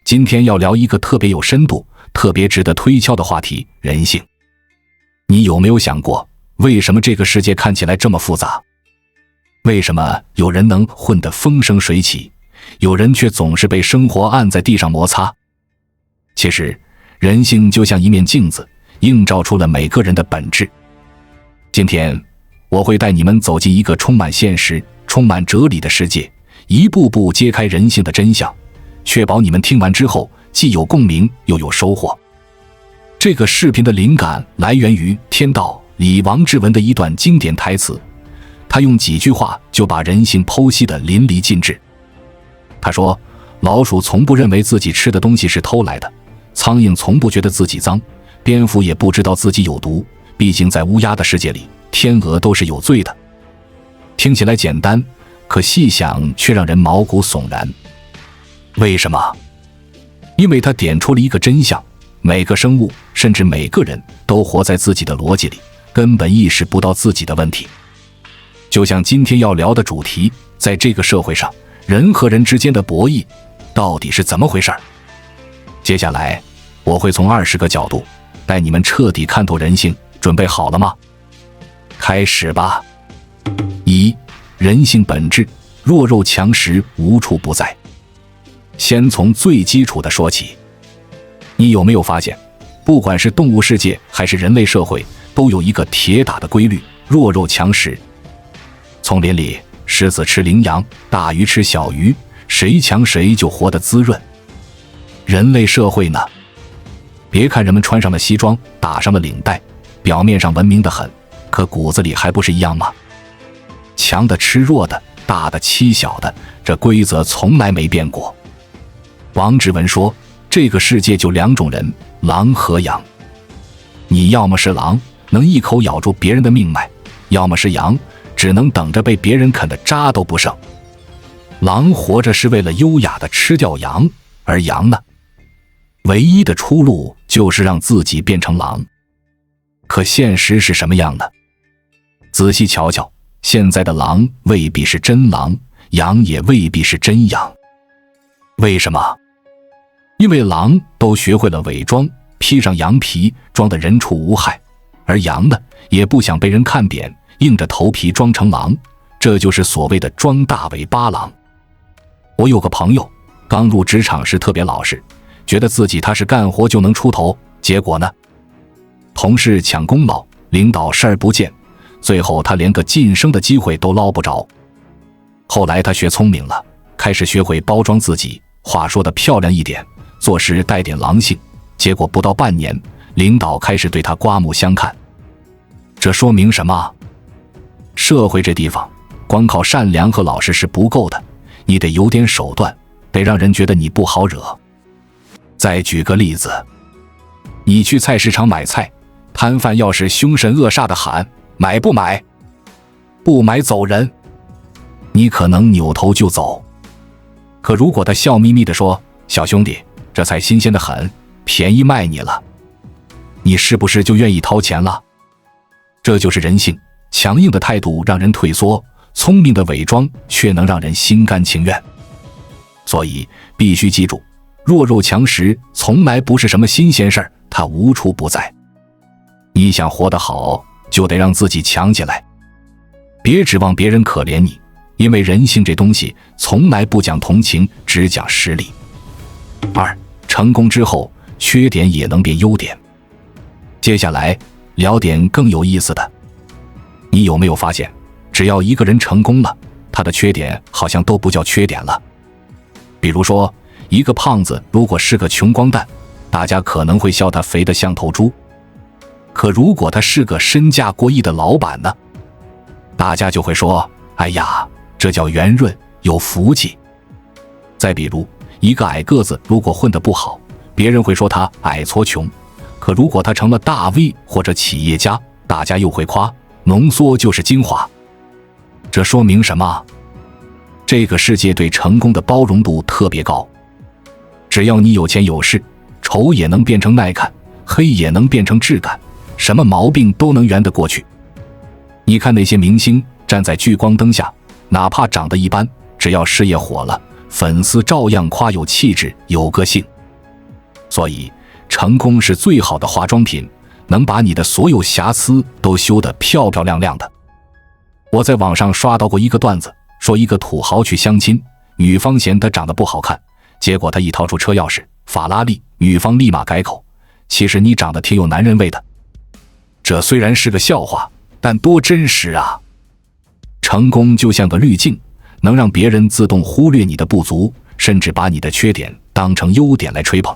今天要聊一个特别有深度、特别值得推敲的话题——人性。你有没有想过，为什么这个世界看起来这么复杂？为什么有人能混得风生水起，有人却总是被生活按在地上摩擦？其实，人性就像一面镜子，映照出了每个人的本质。今天，我会带你们走进一个充满现实、充满哲理的世界，一步步揭开人性的真相，确保你们听完之后既有共鸣又有收获。这个视频的灵感来源于《天道》里王志文的一段经典台词，他用几句话就把人性剖析得淋漓尽致。他说，老鼠从不认为自己吃的东西是偷来的，苍蝇从不觉得自己脏，蝙蝠也不知道自己有毒，毕竟在乌鸦的世界里，天鹅都是有罪的。听起来简单，可细想却让人毛骨悚然。为什么？因为他点出了一个真相，每个生物，甚至每个人都活在自己的逻辑里，根本意识不到自己的问题。就像今天要聊的主题，在这个社会上，人和人之间的博弈到底是怎么回事？接下来我会从20个角度带你们彻底看透人性，准备好了吗？开始吧。1. 人性本质，弱肉强食无处不在。先从最基础的说起，你有没有发现，不管是动物世界还是人类社会，都有一个铁打的规律：弱肉强食。丛林里，狮子吃羚羊，大鱼吃小鱼，谁强谁就活得滋润。人类社会呢？别看人们穿上了西装，打上了领带，表面上文明得很，可骨子里还不是一样吗？强的吃弱的，大的欺小的，这规则从来没变过。王志文说，这个世界就2种人，狼和羊。你要么是狼，能一口咬住别人的命脉，要么是羊，只能等着被别人啃得渣都不剩。狼活着是为了优雅地吃掉羊，而羊呢？唯一的出路就是让自己变成狼。可现实是什么样的？仔细瞧瞧，现在的狼未必是真狼，羊也未必是真羊。为什么？因为狼都学会了伪装，披上羊皮，装得人畜无害，而羊呢，也不想被人看扁，硬着头皮装成狼，这就是所谓的装大尾巴狼。我有个朋友，刚入职场时特别老实，觉得自己踏实干活就能出头，结果呢，同事抢功劳，领导视而不见，最后他连个晋升的机会都捞不着。后来他学聪明了，开始学会包装自己，话说得漂亮一点，做事带点狼性，结果不到半年，领导开始对他刮目相看。这说明什么？社会这地方，光靠善良和老实是不够的，你得有点手段，得让人觉得你不好惹。再举个例子，你去菜市场买菜，摊贩要是凶神恶煞地喊买不买，不买走人，你可能扭头就走。可如果他笑眯眯地说，小兄弟，这菜新鲜得很，便宜卖你了，你是不是就愿意掏钱了？这就是人性，强硬的态度让人退缩，聪明的伪装却能让人心甘情愿。所以必须记住，弱肉强食从来不是什么新鲜事儿，它无处不在。你想活得好，就得让自己强起来，别指望别人可怜你，因为人性这东西从来不讲同情，只讲实力。2. 成功之后，缺点也能变优点。接下来聊点更有意思的。你有没有发现，只要一个人成功了，他的缺点好像都不叫缺点了。比如说，一个胖子如果是个穷光蛋，大家可能会笑他肥得像头猪。可如果他是个身价过亿的老板呢？大家就会说，哎呀，这叫圆润，有福气。再比如，一个矮个子如果混得不好，别人会说他矮矬穷。可如果他成了大 V 或者企业家，大家又会夸浓缩就是精华。这说明什么？这个世界对成功的包容度特别高，只要你有钱有势，丑也能变成耐看，黑也能变成质感，什么毛病都能圆得过去。你看那些明星站在聚光灯下，哪怕长得一般，只要事业火了，粉丝照样夸有气质有个性。所以，成功是最好的化妆品，能把你的所有瑕疵都修得漂漂亮亮的。我在网上刷到过一个段子，说一个土豪去相亲，女方嫌他长得不好看，结果他一掏出车钥匙，法拉利，女方立马改口，其实你长得挺有男人味的。这虽然是个笑话，但多真实啊！成功就像个滤镜，能让别人自动忽略你的不足，甚至把你的缺点当成优点来吹捧。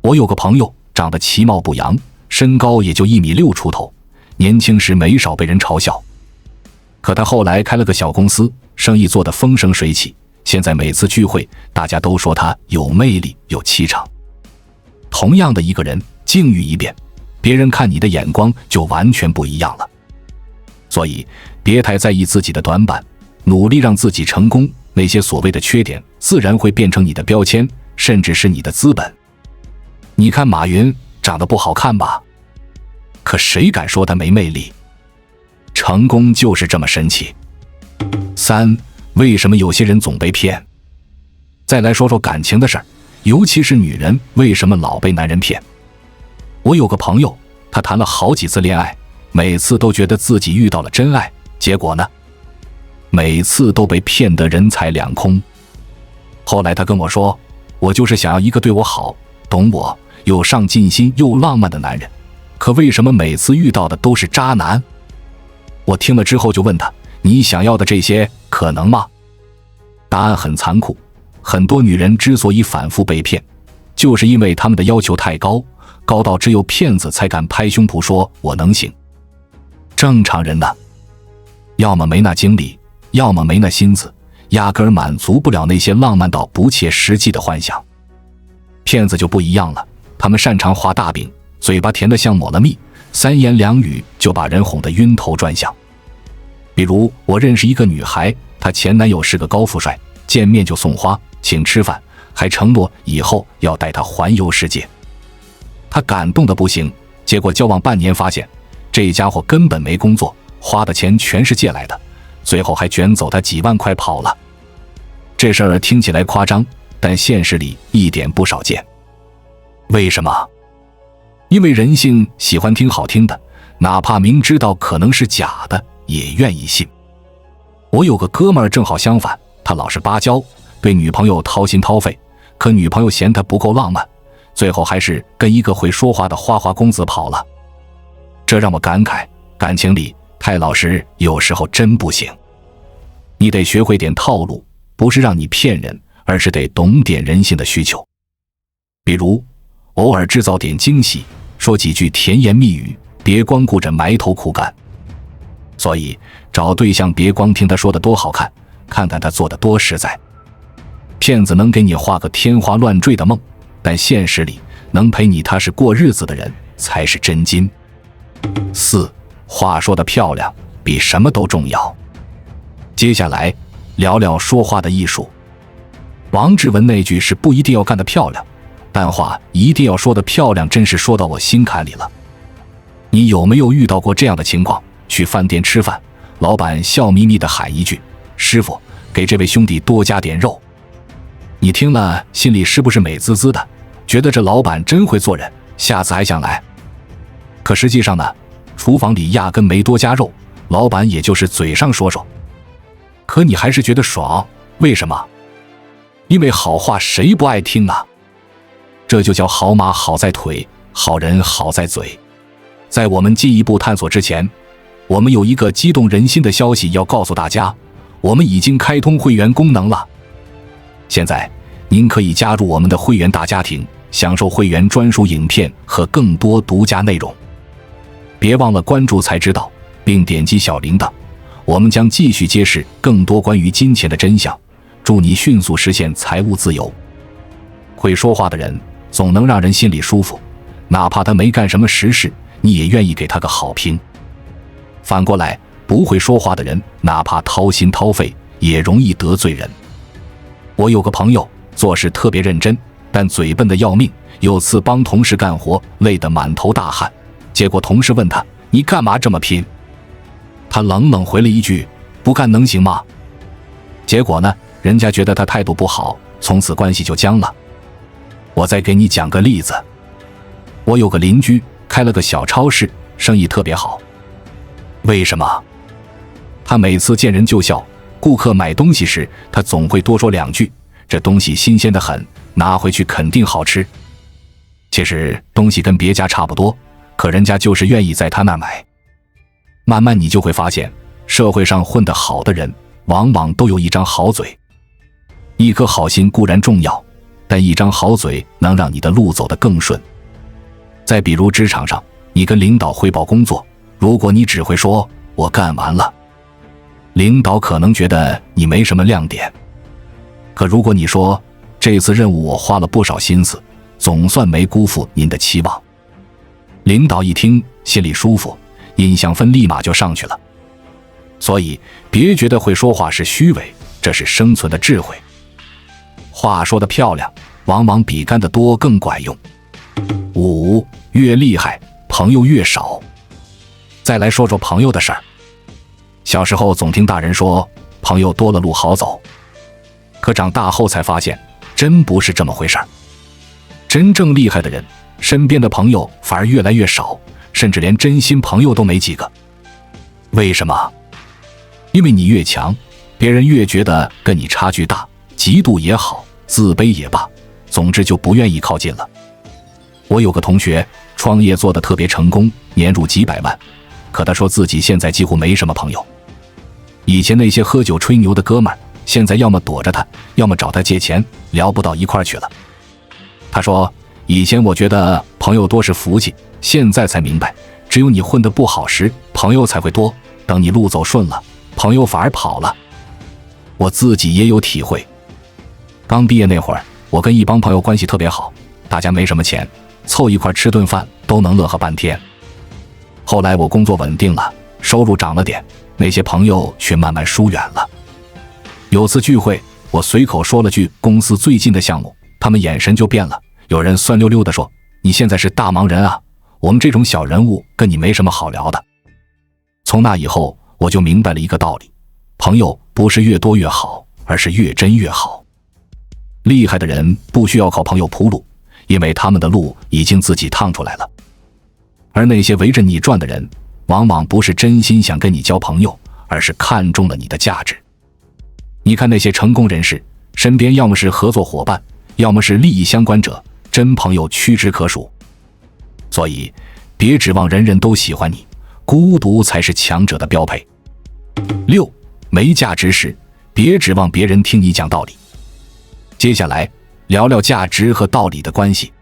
我有个朋友长得其貌不扬，身高也就1.6米出头，年轻时没少被人嘲笑。可他后来开了个小公司，生意做得风生水起，现在每次聚会，大家都说他有魅力、有气场。同样的一个人，境遇一变，别人看你的眼光就完全不一样了。所以，别太在意自己的短板，努力让自己成功，那些所谓的缺点，自然会变成你的标签，甚至是你的资本。你看马云长得不好看吧？可谁敢说他没魅力？成功就是这么神奇。3. 为什么有些人总被骗？再来说说感情的事儿，尤其是女人为什么老被男人骗？我有个朋友，他谈了好几次恋爱，每次都觉得自己遇到了真爱，结果呢，每次都被骗得人财两空。后来他跟我说，我就是想要一个对我好、懂我、有上进心又浪漫的男人，可为什么每次遇到的都是渣男？我听了之后就问他，你想要的这些可能吗？答案很残酷，很多女人之所以反复被骗，就是因为她们的要求太高，高到只有骗子才敢拍胸脯说我能行。正常人呢，要么没那精力，要么没那心思，压根儿满足不了那些浪漫到不切实际的幻想。骗子就不一样了，他们擅长画大饼，嘴巴甜得像抹了蜜，3言2语就把人哄得晕头转向。比如我认识一个女孩，她前男友是个高富帅，见面就送花请吃饭，还承诺以后要带她环游世界。她感动得不行，结果交往半年发现这家伙根本没工作，花的钱全是借来的，最后还卷走她几万块跑了。这事儿听起来夸张，但现实里一点不少见。为什么？因为人性喜欢听好听的，哪怕明知道可能是假的，也愿意信。我有个哥们儿正好相反，他老是芭蕉，对女朋友掏心掏肺，可女朋友嫌他不够浪漫，最后还是跟一个会说话的花花公子跑了。这让我感慨，感情里太老实有时候真不行。你得学会点套路，不是让你骗人，而是得懂点人性的需求。比如偶尔制造点惊喜，说几句甜言蜜语，别光顾着埋头苦干。所以找对象别光听他说的多好看，看看他做的多实在。骗子能给你画个天花乱坠的梦，但现实里能陪你踏实过日子的人才是真金。4. 话说得漂亮比什么都重要。接下来聊聊说话的艺术。王志文那句是不一定要干得漂亮，但话一定要说得漂亮，真是说到我心坎里了。你有没有遇到过这样的情况？去饭店吃饭，老板笑眯眯地喊一句，师傅，给这位兄弟多加点肉。你听了心里是不是美滋滋的，觉得这老板真会做人，下次还想来？可实际上呢，厨房里压根没多加肉，老板也就是嘴上说说，可你还是觉得爽。为什么？因为好话谁不爱听啊？这就叫好马好在腿，好人好在嘴。在我们进一步探索之前，我们有一个激动人心的消息要告诉大家，我们已经开通会员功能了。现在您可以加入我们的会员大家庭，享受会员专属影片和更多独家内容。别忘了关注才知道，并点击小铃铛，我们将继续揭示更多关于金钱的真相，助你迅速实现财务自由。会说话的人总能让人心里舒服，哪怕他没干什么实事，你也愿意给他个好评。反过来，不会说话的人哪怕掏心掏肺，也容易得罪人。我有个朋友做事特别认真，但嘴笨得要命，有次帮同事干活累得满头大汗，结果同事问他，你干嘛这么拼？他冷冷回了一句，不干能行吗？结果呢，人家觉得他态度不好，从此关系就僵了。我再给你讲个例子。我有个邻居开了个小超市，生意特别好。为什么？他每次见人就笑，顾客买东西时，他总会多说2句，这东西新鲜得很，拿回去肯定好吃。其实东西跟别家差不多，可人家就是愿意在他那买。慢慢你就会发现，社会上混得好的人往往都有一张好嘴。一颗好心固然重要，但一张好嘴能让你的路走得更顺。再比如职场上，你跟领导汇报工作，如果你只会说我干完了，领导可能觉得你没什么亮点。可如果你说这次任务我花了不少心思，总算没辜负您的期望，领导一听心里舒服，印象分立马就上去了。所以别觉得会说话是虚伪，这是生存的智慧。话说得漂亮，往往比干得多更管用。5. 越厉害，朋友越少。再来说说朋友的事儿。小时候总听大人说，朋友多了路好走。可长大后才发现，真不是这么回事儿。真正厉害的人，身边的朋友反而越来越少，甚至连真心朋友都没几个。为什么？因为你越强，别人越觉得跟你差距大，嫉妒也好，自卑也罢，总之就不愿意靠近了。我有个同学创业做得特别成功，年入几百万，可他说自己现在几乎没什么朋友。以前那些喝酒吹牛的哥们儿，现在要么躲着他，要么找他借钱，聊不到一块儿去了。他说，以前我觉得朋友多是福气，现在才明白，只有你混得不好时，朋友才会多，等你路走顺了，朋友反而跑了。我自己也有体会。刚毕业那会儿，我跟一帮朋友关系特别好，大家没什么钱，凑一块吃顿饭都能乐呵半天。后来我工作稳定了，收入涨了点，那些朋友却慢慢疏远了。有次聚会，我随口说了句公司最近的项目，他们眼神就变了，有人酸溜溜地说，你现在是大忙人啊，我们这种小人物跟你没什么好聊的。从那以后，我就明白了一个道理，朋友不是越多越好，而是越真越好。厉害的人不需要靠朋友铺路，因为他们的路已经自己趟出来了。而那些围着你转的人，往往不是真心想跟你交朋友，而是看中了你的价值。你看那些成功人士，身边要么是合作伙伴，要么是利益相关者，真朋友屈指可数。所以别指望人人都喜欢你，孤独才是强者的标配。6. 没价值时，别指望别人听你讲道理。接下来聊聊价值和道理的关系。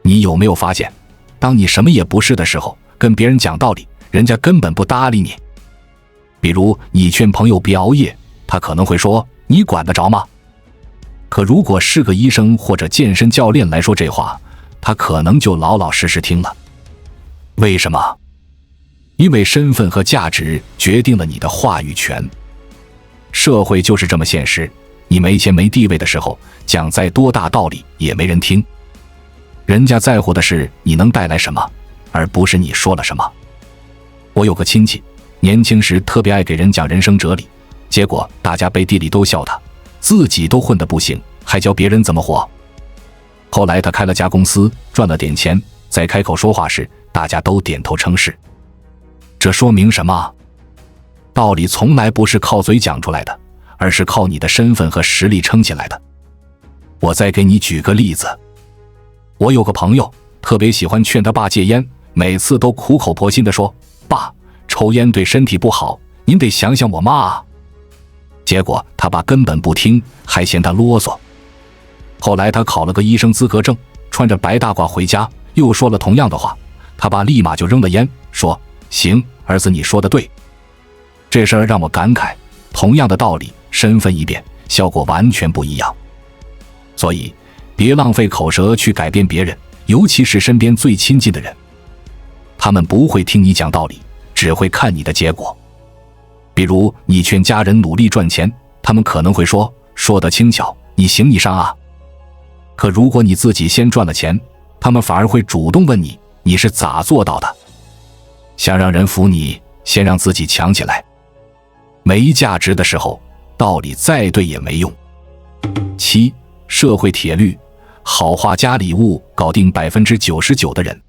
你有没有发现，当你什么也不是的时候，跟别人讲道理，人家根本不搭理你。比如你劝朋友别熬夜，他可能会说，你管得着吗？可如果是个医生或者健身教练来说这话，他可能就老老实实听了。为什么？因为身份和价值决定了你的话语权。社会就是这么现实，你没钱没地位的时候，讲再多大道理也没人听。人家在乎的是你能带来什么，而不是你说了什么。我有个亲戚，年轻时特别爱给人讲人生哲理，结果大家背地里都笑他，自己都混得不行，还教别人怎么活。后来他开了家公司，赚了点钱，在开口说话时，大家都点头称是。这说明什么？道理从来不是靠嘴讲出来的，而是靠你的身份和实力撑起来的。我再给你举个例子。我有个朋友特别喜欢劝他爸戒烟，每次都苦口婆心地说，爸，抽烟对身体不好，您得想想我妈啊。结果他爸根本不听，还嫌他啰嗦。后来他考了个医生资格证，穿着白大褂回家，又说了同样的话，他爸立马就扔了烟，说，行，儿子你说的对。这事儿让我感慨，同样的道理，身份一变，效果完全不一样。所以别浪费口舌去改变别人，尤其是身边最亲近的人。他们不会听你讲道理，只会看你的结果。比如你劝家人努力赚钱，他们可能会说，说得轻巧，你行你上啊。可如果你自己先赚了钱，他们反而会主动问你，你是咋做到的？想让人服你，先让自己强起来。没价值的时候，道理再对也没用。7. 社会铁律，好话加礼物搞定99%的人。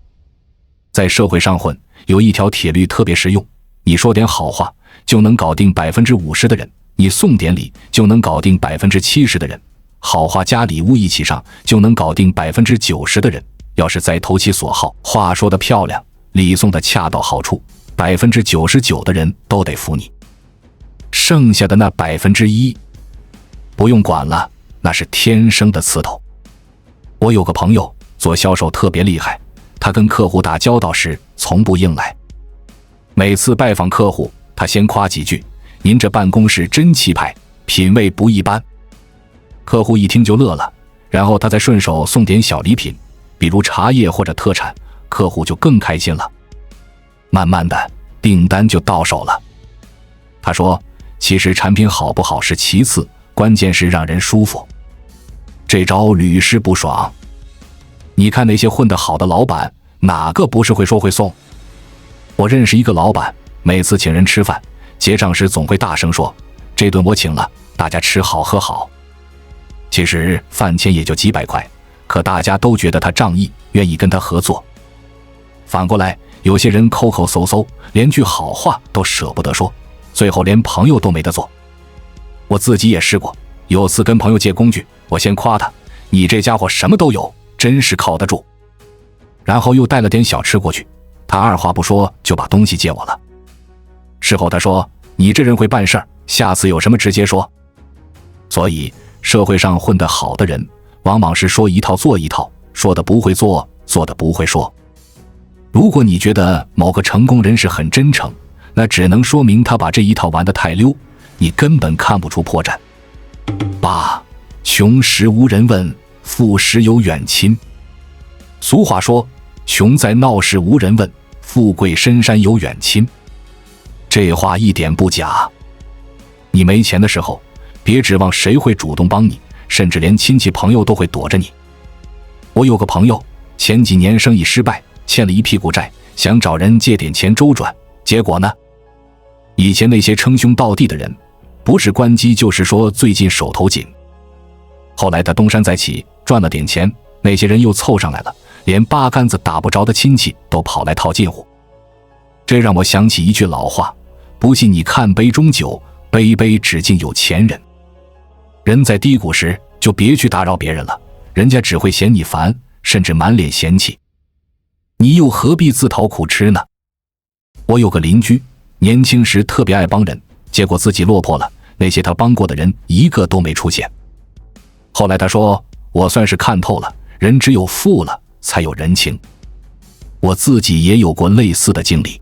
在社会上混，有一条铁律特别实用，你说点好话就能搞定50%的人，你送点礼就能搞定70%的人，好话加礼物一起上就能搞定90%的人。要是再投其所好，话说得漂亮，礼送的恰到好处，99%的人都得服你。剩下的那1%，不用管了，那是天生的刺头。我有个朋友做销售特别厉害，他跟客户打交道时从不硬来。每次拜访客户，他先夸几句：“您这办公室真气派，品味不一般。”客户一听就乐了，然后他再顺手送点小礼品，比如茶叶或者特产，客户就更开心了。慢慢的，订单就到手了。他说，其实产品好不好是其次，关键是让人舒服。这招屡试不爽。你看那些混得好的老板，哪个不是会说会送？我认识一个老板，每次请人吃饭，结账时总会大声说：“这顿我请了，大家吃好喝好。”其实饭钱也就几百块，可大家都觉得他仗义，愿意跟他合作。反过来，有些人抠抠搜搜，连句好话都舍不得说，最后连朋友都没得做。我自己也试过，有次跟朋友借工具，我先夸他：“你这家伙什么都有，真是靠得住。”然后又带了点小吃过去，他二话不说就把东西借我了。事后他说：“你这人会办事儿，下次有什么直接说。”所以社会上混得好的人，往往是说一套做一套，说的不会做，做的不会说。如果你觉得某个成功人士很真诚，那只能说明他把这一套玩得太溜，你根本看不出破绽。8. 穷时无人问，富时有远亲。俗话说，穷在闹市无人问，富贵深山有远亲。这话一点不假。你没钱的时候，别指望谁会主动帮你，甚至连亲戚朋友都会躲着你。我有个朋友，前几年生意失败，欠了一屁股债，想找人借点钱周转，结果呢？以前那些称兄道弟的人，不是关机就是说最近手头紧。后来他东山再起，赚了点钱，那些人又凑上来了，连八竿子打不着的亲戚都跑来套近乎。这让我想起一句老话：不信你看杯中酒，杯杯只敬有钱人。人在低谷时就别去打扰别人了，人家只会嫌你烦，甚至满脸嫌弃，你又何必自讨苦吃呢？我有个邻居，年轻时特别爱帮人，结果自己落魄了，那些他帮过的人一个都没出现。后来他说，我算是看透了，人只有富了才有人情。我自己也有过类似的经历。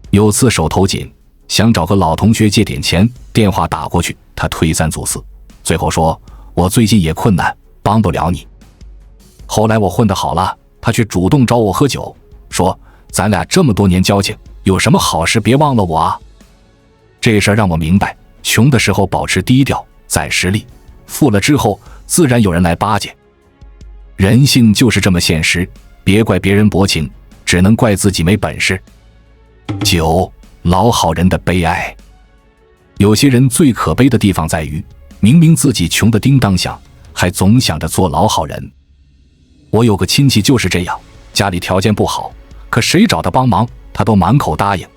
有次手头紧，想找个老同学借点钱，电话打过去，他推三阻四，最后说，我最近也困难，帮不了你。后来我混得好了，他却主动找我喝酒，说咱俩这么多年交情，有什么好事别忘了我啊。这事儿让我明白，穷的时候保持低调，攒实力，富了之后自然有人来巴结。人性就是这么现实，别怪别人薄情，只能怪自己没本事。9. 老好人的悲哀。有些人最可悲的地方在于，明明自己穷得叮当响，还总想着做老好人。我有个亲戚就是这样，家里条件不好，可谁找他帮忙，他都满口答应。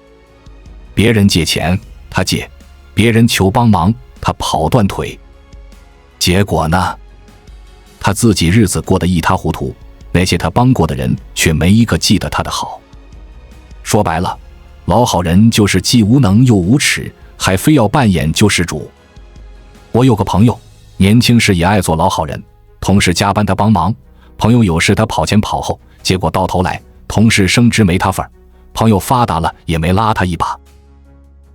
别人借钱，他借；别人求帮忙，他跑断腿。结果呢？他自己日子过得一塌糊涂，那些他帮过的人却没一个记得他的好。说白了，老好人就是既无能又无耻，还非要扮演救世主。我有个朋友，年轻时也爱做老好人，同事加班他帮忙，朋友有事他跑前跑后，结果到头来同事升职没他份儿，朋友发达了也没拉他一把。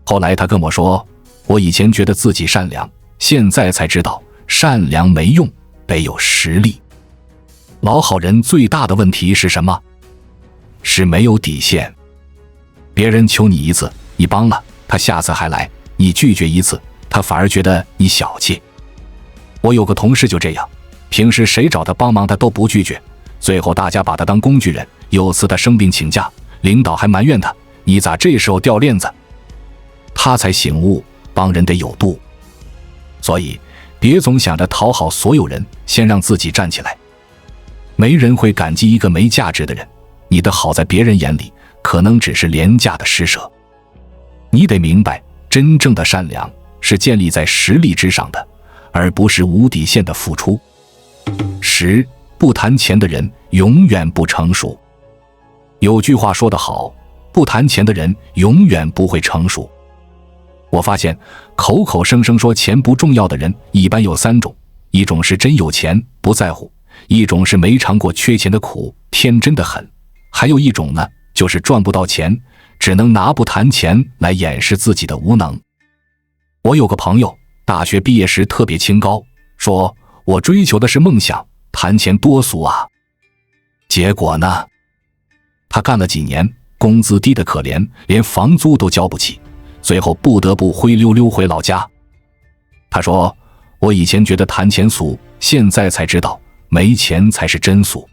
后来他跟我说，我以前觉得自己善良，现在才知道善良没用，得有实力。老好人最大的问题是什么？是没有底线。别人求你一次，你帮了，他下次还来；你拒绝一次，他反而觉得你小气。我有个同事就这样，平时谁找他帮忙他都不拒绝，最后大家把他当工具人。有次他生病请假，领导还埋怨他，你咋这时候掉链子？他才醒悟，帮人得有度。所以别总想着讨好所有人，先让自己站起来。没人会感激一个没价值的人，你的好在别人眼里可能只是廉价的施舍。你得明白，真正的善良是建立在实力之上的，而不是无底线的付出。10. 不谈钱的人永远不成熟。有句话说得好，不谈钱的人永远不会成熟。我发现口口声声说钱不重要的人一般有3种，一种是真有钱不在乎，一种是没尝过缺钱的苦，天真的很，还有一种呢，就是赚不到钱，只能拿不谈钱来掩饰自己的无能。我有个朋友，大学毕业时特别清高，说我追求的是梦想，谈钱多俗啊。结果呢，他干了几年，工资低得可怜，连房租都交不起，最后不得不灰溜溜回老家。他说，我以前觉得谈钱俗，现在才知道没钱才是真俗。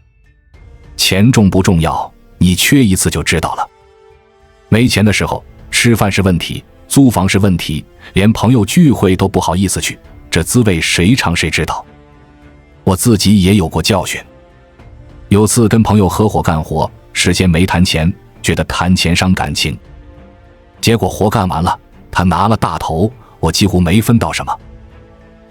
钱重不重要，你缺一次就知道了。没钱的时候，吃饭是问题，租房是问题，连朋友聚会都不好意思去，这滋味谁尝谁知道。我自己也有过教训。有次跟朋友合伙干活，事先没谈钱，觉得谈钱伤感情。结果活干完了，他拿了大头，我几乎没分到什么。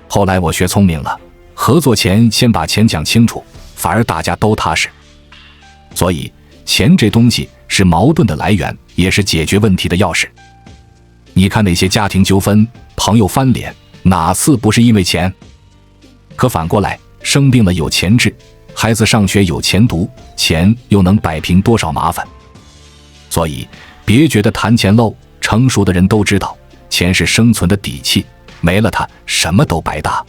后来我学聪明了，合作前先把钱讲清楚，反而大家都踏实。所以钱这东西是矛盾的来源，也是解决问题的钥匙。你看那些家庭纠纷，朋友翻脸，哪次不是因为钱？可反过来，生病了有钱治，孩子上学有钱读，钱又能摆平多少麻烦？所以别觉得谈钱漏，成熟的人都知道，钱是生存的底气，没了它，什么都白搭。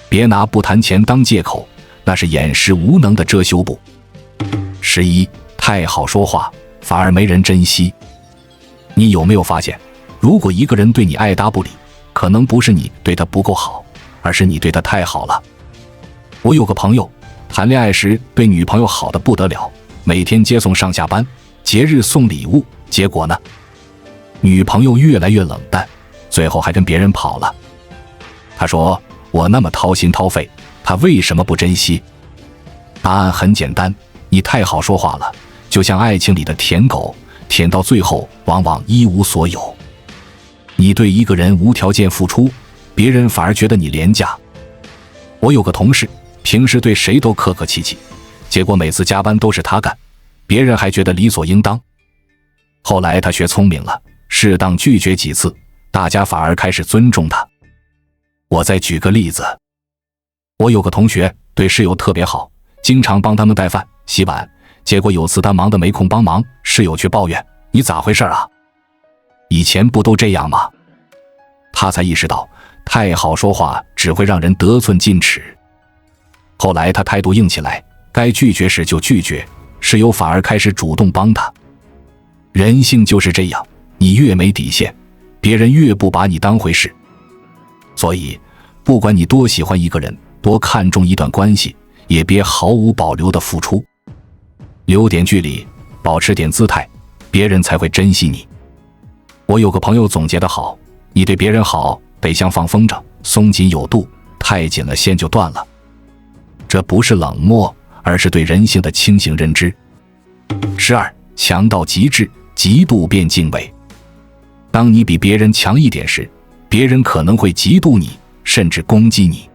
别拿不谈钱当借口，那是掩饰无能的遮羞布。11. 太好说话，反而没人珍惜。你有没有发现，如果一个人对你爱答不理，可能不是你对他不够好，而是你对他太好了。我有个朋友，谈恋爱时对女朋友好得不得了，每天接送上下班，节日送礼物，结果呢，女朋友越来越冷淡，最后还跟别人跑了。他说，我那么掏心掏肺，他为什么不珍惜？答案很简单，你太好说话了，就像爱情里的舔狗，舔到最后往往一无所有。你对一个人无条件付出，别人反而觉得你廉价。我有个同事，平时对谁都客客气气，结果每次加班都是他干，别人还觉得理所应当。后来他学聪明了，适当拒绝几次，大家反而开始尊重他。我再举个例子，我有个同学对室友特别好，经常帮他们带饭洗碗，结果有次他忙得没空帮忙，室友却抱怨，你咋回事啊？以前不都这样吗？他才意识到，太好说话只会让人得寸进尺。后来他态度硬起来，该拒绝时就拒绝，室友反而开始主动帮他。人性就是这样，你越没底线，别人越不把你当回事。所以不管你多喜欢一个人，多看重一段关系，也别毫无保留的付出，留点距离，保持点姿态，别人才会珍惜你。我有个朋友总结得好，你对别人好得像放风筝，松紧有度，太紧了线就断了。这不是冷漠，而是对人性的清醒认知。12. 强到极致，嫉妒变敬畏。当你比别人强一点时，别人可能会嫉妒你，甚至攻击你。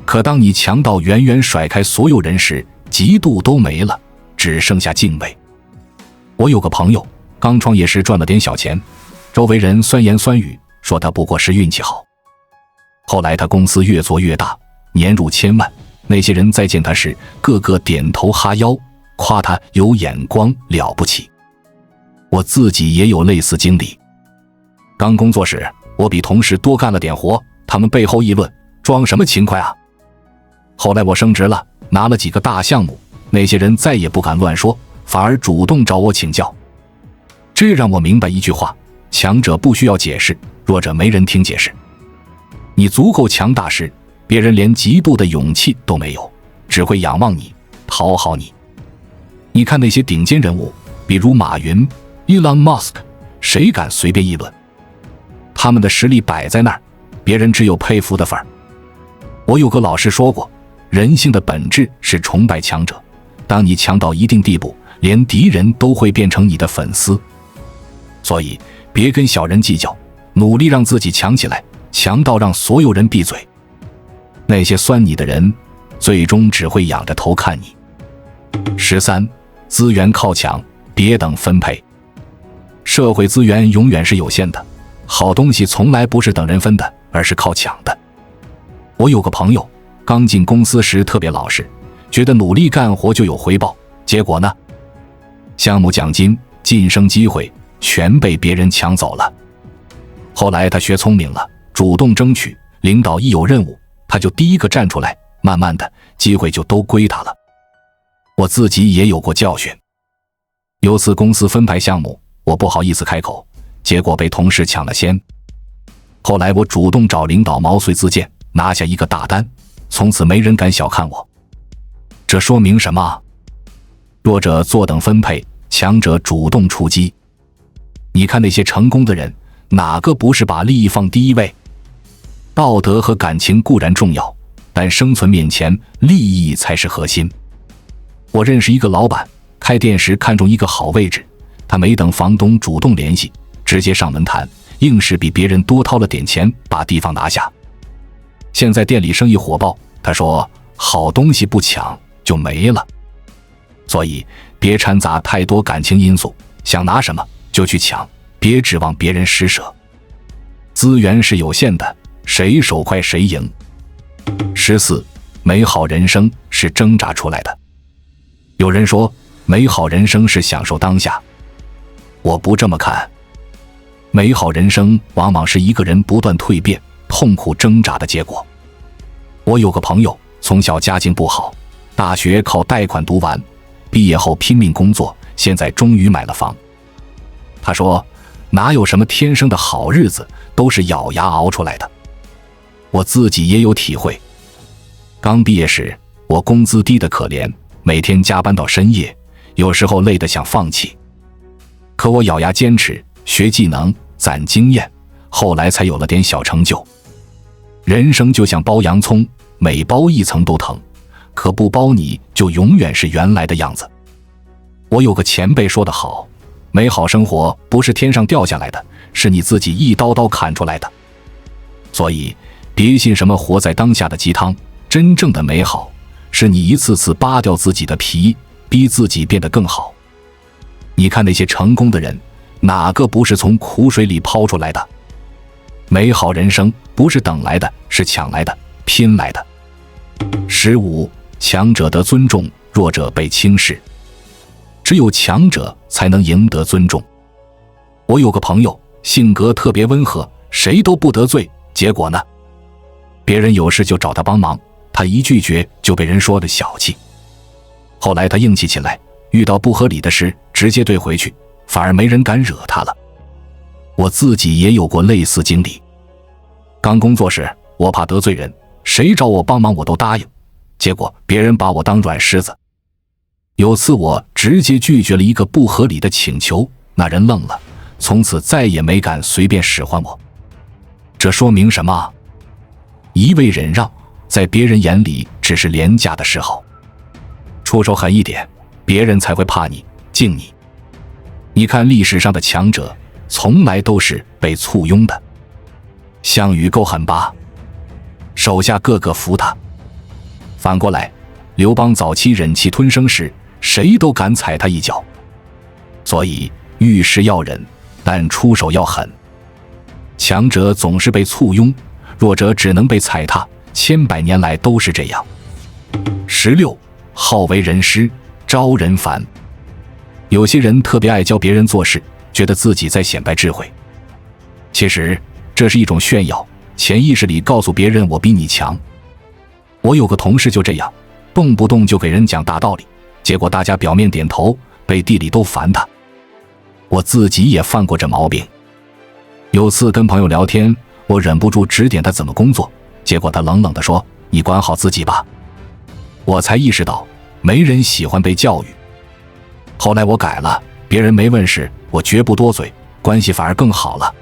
可当你强到远远甩开所有人时，嫉妒都没了，只剩下敬畏。我有个朋友，刚创业时赚了点小钱，周围人酸言酸语，说他不过是运气好。后来他公司越做越大，年入千万，那些人再见他时，个个点头哈腰，夸他有眼光，了不起。我自己也有类似经历。刚工作时，我比同事多干了点活，他们背后议论，装什么勤快啊。后来我升职了，拿了几个大项目，那些人再也不敢乱说，反而主动找我请教。这让我明白一句话，强者不需要解释，弱者没人听解释。你足够强大时，别人连嫉妒的勇气都没有，只会仰望你，讨好你。你看那些顶尖人物，比如马云、Elon Musk， 谁敢随便议论？他们的实力摆在那儿，别人只有佩服的份儿。我有个老师说过，人性的本质是崇拜强者，当你强到一定地步，连敌人都会变成你的粉丝。所以别跟小人计较，努力让自己强起来，强到让所有人闭嘴。那些酸你的人，最终只会仰着头看你。13. 资源靠抢，别等分配。社会资源永远是有限的，好东西从来不是等人分的，而是靠抢的。我有个朋友，刚进公司时特别老实，觉得努力干活就有回报，结果呢，项目奖金、晋升机会全被别人抢走了。后来他学聪明了，主动争取，领导一有任务，他就第一个站出来，慢慢的，机会就都归他了。我自己也有过教训。有次公司分派项目，我不好意思开口，结果被同事抢了先。后来我主动找领导毛遂自荐，拿下一个大单，从此没人敢小看我。这说明什么？弱者坐等分配，强者主动出击。你看那些成功的人，哪个不是把利益放第一位？道德和感情固然重要，但生存面前，利益才是核心。我认识一个老板，开店时看中一个好位置，他没等房东主动联系，直接上门谈，硬是比别人多掏了点钱把地方拿下。现在店里生意火爆，他说好东西不抢就没了。所以别掺杂太多感情因素，想拿什么就去抢，别指望别人施舍。资源是有限的，谁手快谁赢。14. 美好人生是挣扎出来的。有人说美好人生是享受当下，我不这么看。美好人生往往是一个人不断蜕变、痛苦挣扎的结果。我有个朋友，从小家境不好，大学靠贷款读完，毕业后拼命工作，现在终于买了房。他说，哪有什么天生的好日子，都是咬牙熬出来的。我自己也有体会。刚毕业时，我工资低得可怜，每天加班到深夜，有时候累得想放弃。可我咬牙坚持，学技能，攒经验，后来才有了点小成就。人生就像剥洋葱，每剥一层都疼，可不剥你就永远是原来的样子。我有个前辈说得好，美好生活不是天上掉下来的，是你自己一刀刀砍出来的。所以别信什么活在当下的鸡汤，真正的美好是你一次次扒掉自己的皮，逼自己变得更好。你看那些成功的人，哪个不是从苦水里抛出来的？美好人生不是等来的，是抢来的，拼来的。15. 强者得尊重，弱者被轻视。只有强者才能赢得尊重。我有个朋友，性格特别温和，谁都不得罪，结果呢，别人有事就找他帮忙，他一拒绝就被人说的小气。后来他硬气起来，遇到不合理的事直接对回去，反而没人敢惹他了。我自己也有过类似经历。刚工作时，我怕得罪人，谁找我帮忙我都答应，结果别人把我当软柿子。有次我直接拒绝了一个不合理的请求，那人愣了，从此再也没敢随便使唤我。这说明什么？一味忍让，在别人眼里只是廉价的嗜好。出手狠一点，别人才会怕你、敬你。你看历史上的强者，从来都是被簇拥的。项羽够狠吧？手下个个服他。反过来，刘邦早期忍气吞声时，谁都敢踩他一脚。所以遇事要忍，但出手要狠。强者总是被簇拥，弱者只能被踩踏，千百年来都是这样。16. 好为人师，招人烦。有些人特别爱教别人做事，觉得自己在显摆智慧。其实这是一种炫耀，潜意识里告诉别人我比你强。我有个同事就这样，动不动就给人讲大道理，结果大家表面点头，背地里都烦他。我自己也犯过这毛病。有次跟朋友聊天，我忍不住指点他怎么工作，结果他冷冷地说，你管好自己吧。我才意识到没人喜欢被教育。后来我改了，别人没问时，我绝不多嘴，关系反而更好了。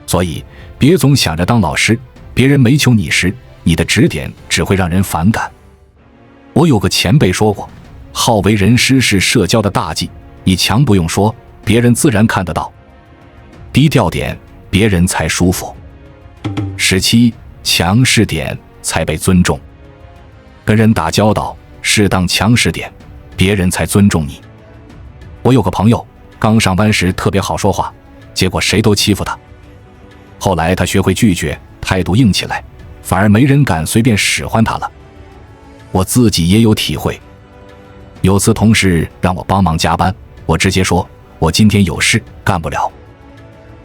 所以别总想着当老师，别人没求你时，你的指点只会让人反感。我有个前辈说过，好为人师是社交的大忌，你强不用说，别人自然看得到。低调点，别人才舒服。17，强势点才被尊重。跟人打交道，适当强势点，别人才尊重你。我有个朋友，刚上班时特别好说话，结果谁都欺负他。后来他学会拒绝，态度硬起来，反而没人敢随便使唤他了。我自己也有体会。有次同事让我帮忙加班，我直接说我今天有事干不了。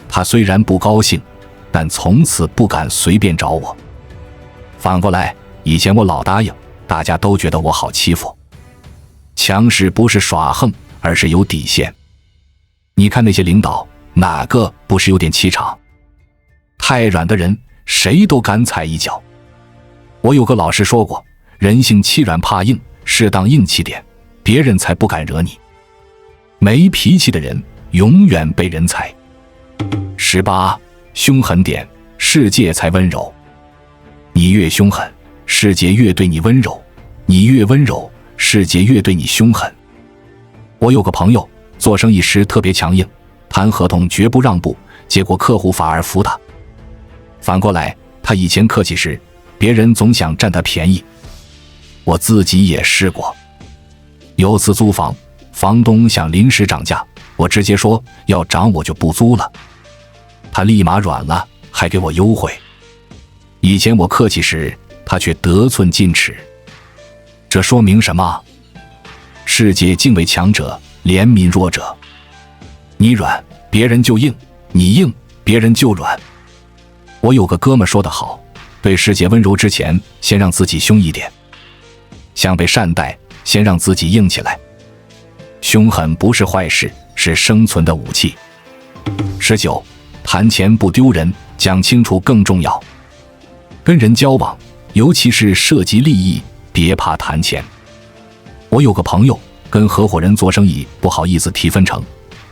他虽然不高兴，但从此不敢随便找我。反过来，以前我老答应，大家都觉得我好欺负。强势不是耍横，而是有底线。你看那些领导，哪个不是有点气场？太软的人，谁都敢踩一脚。我有个老师说过，人性欺软怕硬，适当硬气点，别人才不敢惹你。没脾气的人，永远被人踩。18，凶狠点，世界才温柔。你越凶狠，世界越对你温柔；你越温柔，世界越对你凶狠。我有个朋友，做生意时特别强硬，谈合同绝不让步，结果客户反而服他。反过来，他以前客气时，别人总想占他便宜。我自己也试过。有次租房，房东想临时涨价，我直接说要涨我就不租了。他立马软了，还给我优惠。以前我客气时，他却得寸进尺。这说明什么？世界敬畏强者，怜悯弱者。你软，别人就硬；你硬，别人就软。我有个哥们说得好，对世界温柔之前，先让自己凶一点。想被善待，先让自己硬起来。凶狠不是坏事，是生存的武器。19，谈钱不丢人，讲清楚更重要。跟人交往，尤其是涉及利益，别怕谈钱。我有个朋友跟合伙人做生意，不好意思提分成，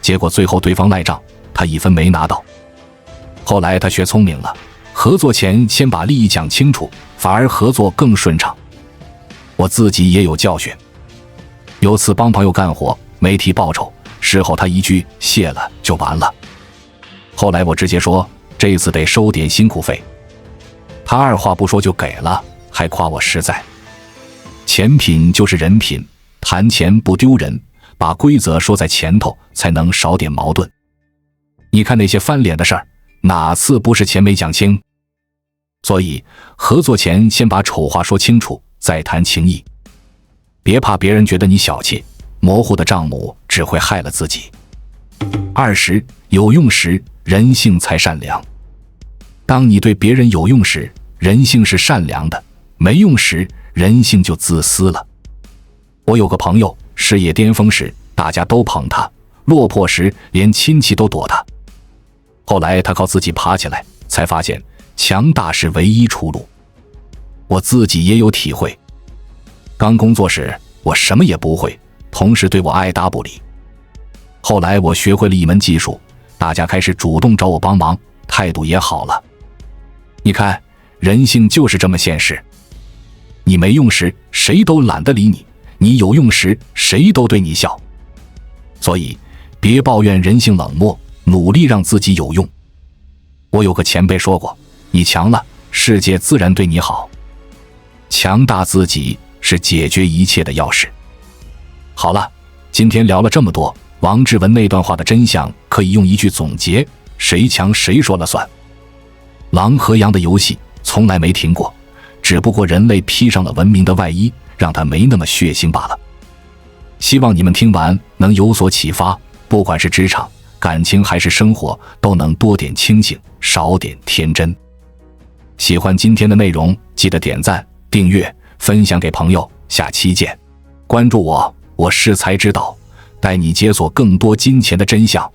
结果最后对方赖账，他一分没拿到。后来他学聪明了，合作前先把利益讲清楚，反而合作更顺畅。我自己也有教训。有次帮朋友干活，没提报酬，事后他一句谢了就完了。后来我直接说这次得收点辛苦费，他二话不说就给了，还夸我实在。钱品就是人品，谈钱不丢人，把规则说在前头，才能少点矛盾。你看那些翻脸的事儿，哪次不是钱没讲清？所以合作前先把丑话说清楚，再谈情义。别怕别人觉得你小气，模糊的账目只会害了自己。20，有用时，人性才善良。当你对别人有用时，人性是善良的；没用时，人性就自私了。我有个朋友，事业巅峰时，大家都捧他；落魄时，连亲戚都躲他。后来他靠自己爬起来，才发现强大是唯一出路。我自己也有体会。刚工作时，我什么也不会，同事对我爱答不理。后来我学会了一门技术，大家开始主动找我帮忙，态度也好了。你看，人性就是这么现实。你没用时，谁都懒得理你；你有用时，谁都对你笑。所以，别抱怨人性冷漠，努力让自己有用。我有个前辈说过，你强了，世界自然对你好。强大自己是解决一切的钥匙。好了，今天聊了这么多，王志文那段话的真相可以用一句总结：谁强谁说了算。狼和羊的游戏从来没停过，只不过人类披上了文明的外衣，让它没那么血腥罢了。希望你们听完能有所启发，不管是职场、感情还是生活，都能多点清醒，少点天真。喜欢今天的内容，记得点赞、订阅、分享给朋友，下期见。关注我，我是才知道，带你解锁更多金钱的真相。